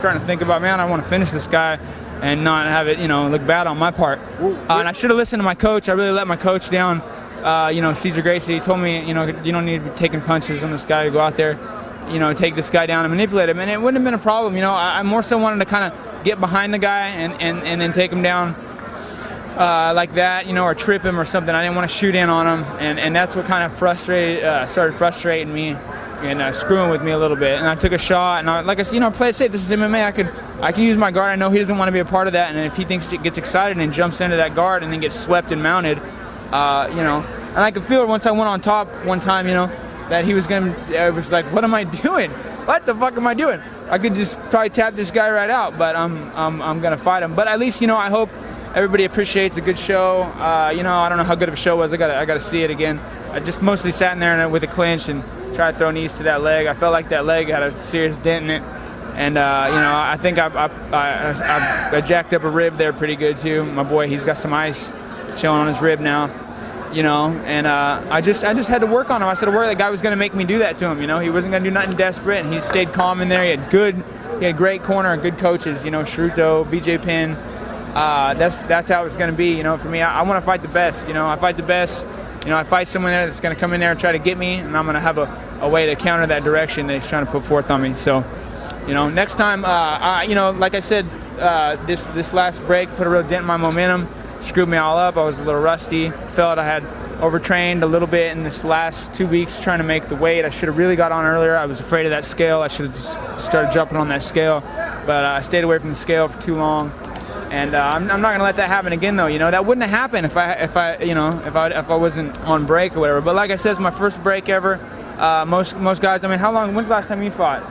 Starting to think about, man, I want to finish this guy and not have it, look bad on my part. And I should have listened to my coach. I really let my coach down. Cesar Gracie told me, you don't need to be taking punches on this guy. To go out there, take this guy down and manipulate him. And it wouldn't have been a problem. I more so wanted to kind of get behind the guy and then take him down like that, or trip him or something. I didn't want to shoot in on him. And that's what kind of started frustrating me and screwing with me a little bit. And I took a shot, and like I said, play it safe. This is MMA. I can use my guard. I know he doesn't want to be a part of that. And if he thinks it gets excited and jumps into that guard and then gets swept and mounted, and I could feel it once I went on top one time, that he was going to, I was like, what am I doing? What the fuck am I doing? I could just probably tap this guy right out, but I'm going to fight him. But at least, I hope everybody appreciates a good show. I don't know how good of a show was. I got to see it again. I just mostly sat in there with a clinch and tried to throw knees to that leg. I felt like that leg had a serious dent in it. And, I think I jacked up a rib there pretty good, too. My boy, he's got some ice chilling on his rib now, and I just had to work on him. I said, that guy was going to make me do that to him, He wasn't going to do nothing desperate, and he stayed calm in there. He had great corner and good coaches, Shruto, BJ Penn. That's how it's going to be, for me. I want to fight the best, I fight the best. I fight someone there that's going to come in there and try to get me, and I'm going to have a way to counter that direction that he's trying to put forth on me. So, next time, like I said, this last break put a real dent in my momentum, screwed me all up. I was a little rusty. Felt I had overtrained a little bit in this last 2 weeks trying to make the weight. I should have really got on earlier. I was afraid of that scale. I should have just started jumping on that scale, but I stayed away from the scale for too long. And I'm not going to let that happen again, though. That wouldn't have happened if I wasn't on break or whatever. But like I said, it's my first break ever. Most guys. When's the last time you fought?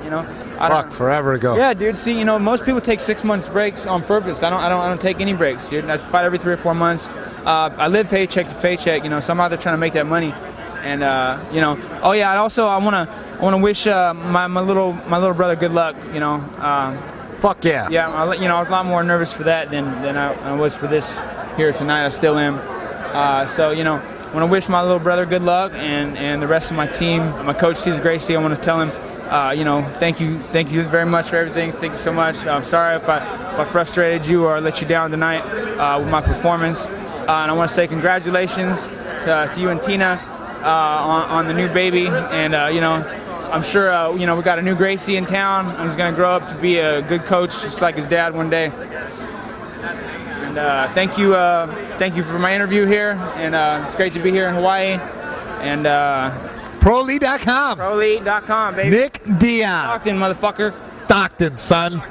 Fuck, forever ago. Yeah, dude. See, most people take 6 months breaks on purpose. I don't take any breaks, dude. I fight every 3 or 4 months. I live paycheck to paycheck. So I'm out there trying to make that money. And oh yeah. I want to wish my little brother good luck. Fuck yeah. Yeah, I was a lot more nervous for that than I was for this here tonight. I still am. So, I want to wish my little brother good luck and the rest of my team. My coach, Cesar Gracie, I want to tell him, thank you very much for everything. Thank you so much. I'm sorry if I frustrated you or let you down tonight with my performance. And I want to say congratulations to you and Tina on the new baby. And, I'm sure, we got a new Gracie in town. He's going to grow up to be a good coach, just like his dad one day. And thank you for my interview here. And it's great to be here in Hawaii. And ProElite.com. ProElite.com, baby. Nick Diaz. Stockton, motherfucker. Stockton, son.